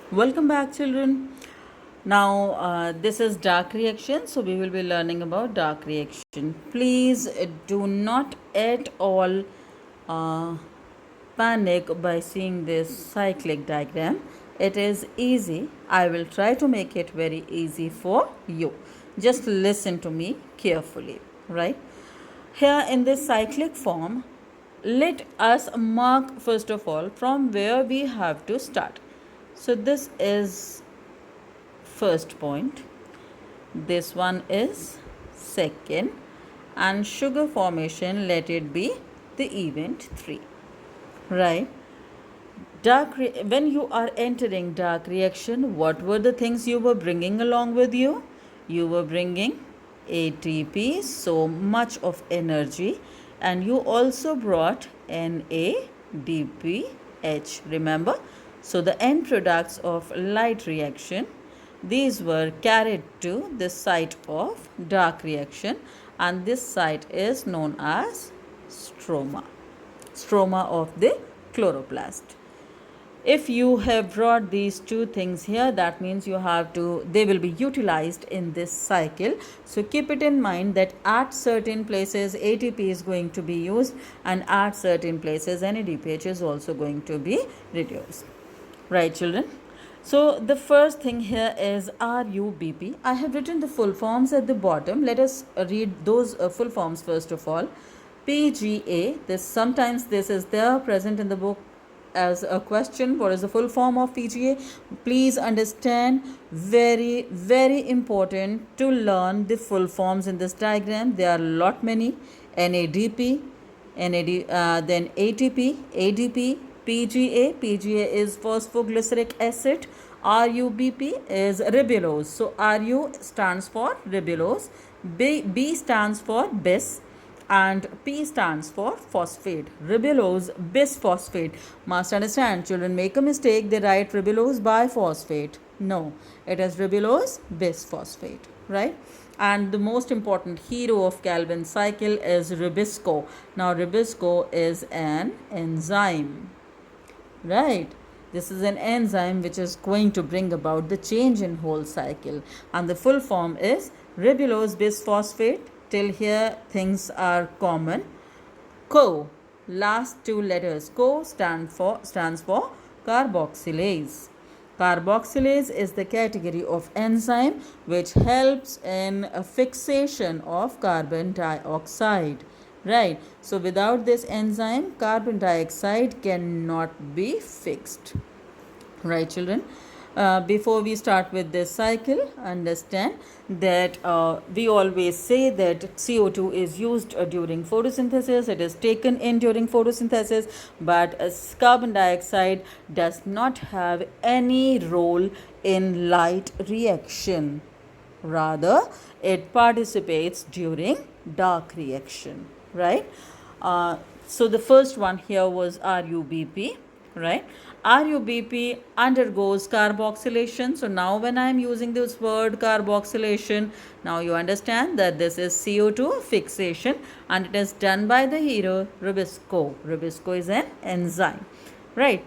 Welcome back, children. Now, this is dark reaction, so we will be learning about dark reaction. Please do not at all uh, panic by seeing this cyclic diagram. It is easy. I will try to make it very easy for you. Just listen to me carefully, right? Here in this cyclic form, let us mark first of all from where we have to start. So this is first point, this one is second, and sugar formation, let it be the event 3, right? When you are entering dark reaction, what were the things you were bringing along with you? You were bringing ATP, so much of energy, and you also brought NADPH, remember? So the end products of light reaction, these were carried to the site of dark reaction, and this site is known as stroma of the chloroplast. If you have brought these two things here, that means they will be utilized in this cycle. So keep it in mind that at certain places ATP is going to be used, and at certain places NADPH is also going to be reduced. Right, children? So the first thing here is RUBP. I have written the full forms at the bottom. Let us read those full forms first of all. PGA, sometimes this is there present in the book as a question. What is the full form of PGA? Please understand, very important to learn the full forms in this diagram. There are a lot many. NADP, then ATP, ADP, PGA. PGA is phosphoglyceric acid. RUBP is ribulose. So RU stands for ribulose, B stands for bis, and P stands for phosphate. Ribulose bisphosphate. Must understand, children make a mistake, they write ribulose biphosphate. No, it is ribulose bisphosphate, right? And the most important hero of Calvin's cycle is Ribisco. Now Ribisco is an enzyme, right? This is an enzyme which is going to bring about the change in whole cycle, and the full form is ribulose bisphosphate. Till here things are common. Co, last two letters co stands for carboxylase. Carboxylase is the category of enzyme which helps in a fixation of carbon dioxide, right? So without this enzyme, carbon dioxide cannot be fixed, right, children? Before we start with this cycle, understand that we always say that CO2 is used during photosynthesis, it is taken in during photosynthesis, but carbon dioxide does not have any role in light reaction. Rather, it participates during dark reaction, right? So the first one here was RUBP, right? RUBP undergoes carboxylation. So now when I am using this word carboxylation, now you understand that this is CO2 fixation, and it is done by the hero Ribisco. Ribisco is an enzyme, right?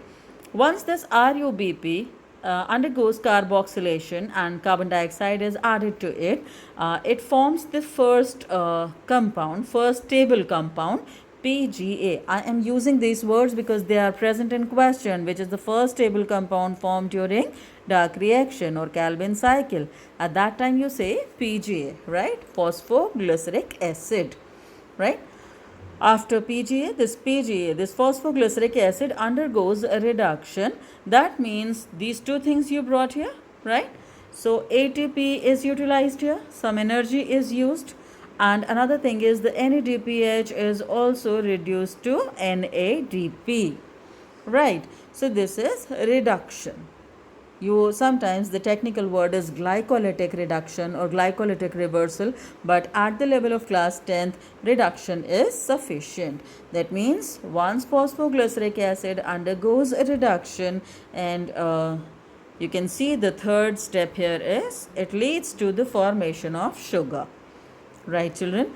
Once this RUBP undergoes carboxylation and carbon dioxide is added to it, it forms the first stable compound, PGA. I am using these words because they are present in question, which is the first stable compound formed during dark reaction or Calvin cycle. At that time you say PGA, right? Phosphoglyceric acid, right? After PGA, this phosphoglyceric acid undergoes a reduction. That means these two things you brought here, right? So ATP is utilized here, some energy is used, and another thing is the NADPH is also reduced to NADP, right? So this is reduction. Sometimes the technical word is glycolytic reduction or glycolytic reversal, but at the level of class 10th, reduction is sufficient. That means once phosphoglyceric acid undergoes a reduction, and you can see the third step here is it leads to the formation of sugar, right, children?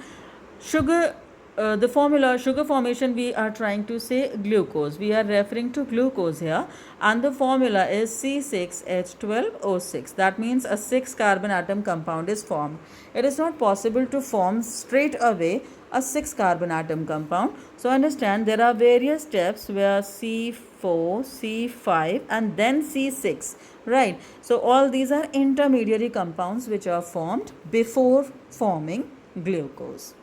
Sugar the formula sugar formation, we are trying to say glucose. We are referring to glucose here, and the formula is C6H12O6. That means a 6 carbon atom compound is formed. It is not possible to form straight away a 6 carbon atom compound. So understand there are various steps where C4, C5 and then C6, right? So all these are intermediary compounds which are formed before forming glucose.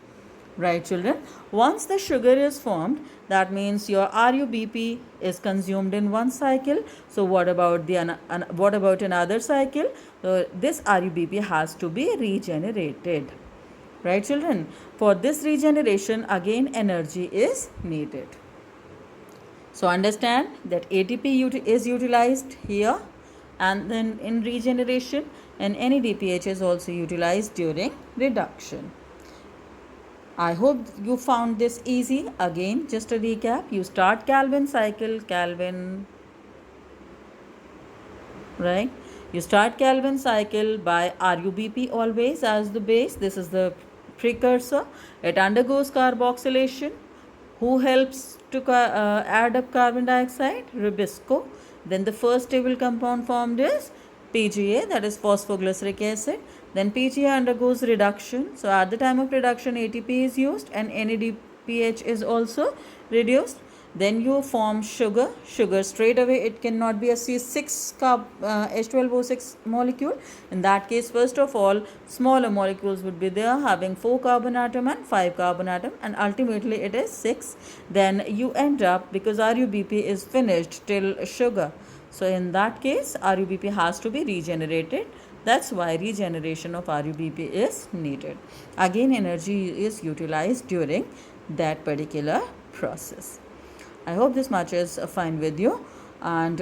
Right, children? Once the sugar is formed, that means your RUBP is consumed in one cycle. So what about another cycle? So this RUBP has to be regenerated. Right, children? For this regeneration, again energy is needed. So understand that ATP is utilized here, and then in regeneration, and NADPH is also utilized during reduction. I hope you found this easy. Again, just a recap. You start Calvin cycle, right? You start Calvin cycle by RUBP always as the base. This is the precursor. It undergoes carboxylation. Who helps to add up carbon dioxide? Rubisco. Then the first stable compound formed is PGA, that is phosphoglyceric acid. Then PGA undergoes reduction. So at the time of reduction, ATP is used and NADPH is also reduced. Then you form sugar. Sugar straight away, it cannot be a C6 H12O6 molecule. In that case, first of all, smaller molecules would be there having 4 carbon atom and 5 carbon atom, and ultimately it is 6. Then you end up, because RUBP is finished till sugar. So in that case, RUBP has to be regenerated. That's why regeneration of RUBP is needed. Again, energy is utilized during that particular process. I hope this much is fine with you, and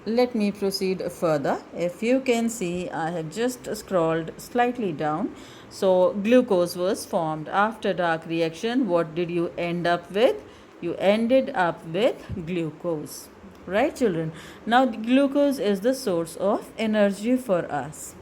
let me proceed further. If you can see, I have just scrolled slightly down. So glucose was formed after dark reaction. What did you end up with? You ended up with glucose. Right, children? Now glucose is the source of energy for us.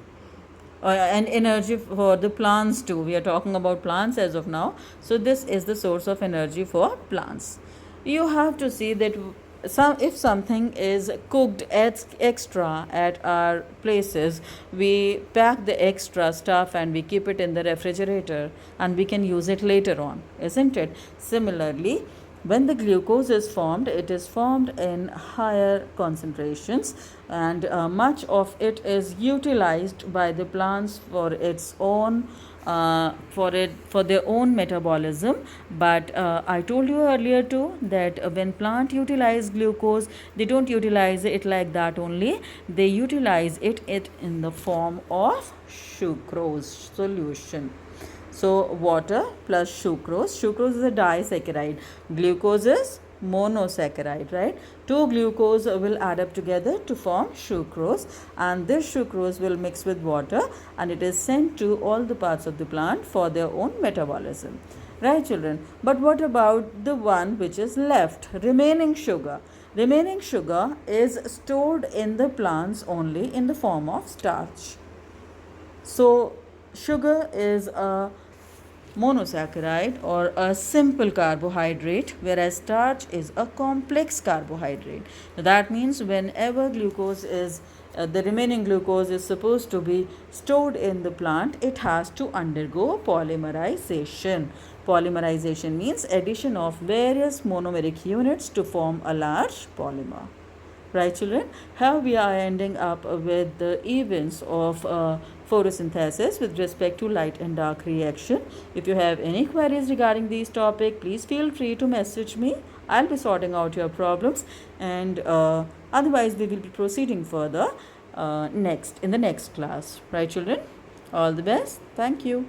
And energy for the plants too. We are talking about plants as of now. So this is the source of energy for plants. You have to see that if something is cooked extra at our places, we pack the extra stuff and we keep it in the refrigerator and we can use it later on, isn't it? Similarly, when the glucose is formed, it is formed in higher concentrations, and much of it is utilized by the plants for its own for their own metabolism. But I told you earlier too that when plant utilize glucose, they don't utilize it like that only. They utilize it in the form of sucrose solution. So water plus sucrose. Sucrose is a disaccharide. Glucose is monosaccharide, right? Two glucose will add up together to form sucrose, and this sucrose will mix with water and it is sent to all the parts of the plant for their own metabolism. Right, children? But what about the one which is left? Remaining sugar. Remaining sugar is stored in the plants only in the form of starch. So sugar is a monosaccharide or a simple carbohydrate, whereas starch is a complex carbohydrate. That means whenever glucose is the remaining glucose is supposed to be stored in the plant, it has to undergo polymerization. Polymerization means addition of various monomeric units to form a large polymer. Right, children? Here we are ending up with the events of photosynthesis with respect to light and dark reaction. If you have any queries regarding these topics, please feel free to message me. I'll be sorting out your problems, and otherwise we will be proceeding further in the next class. Right, children? All the best. Thank you.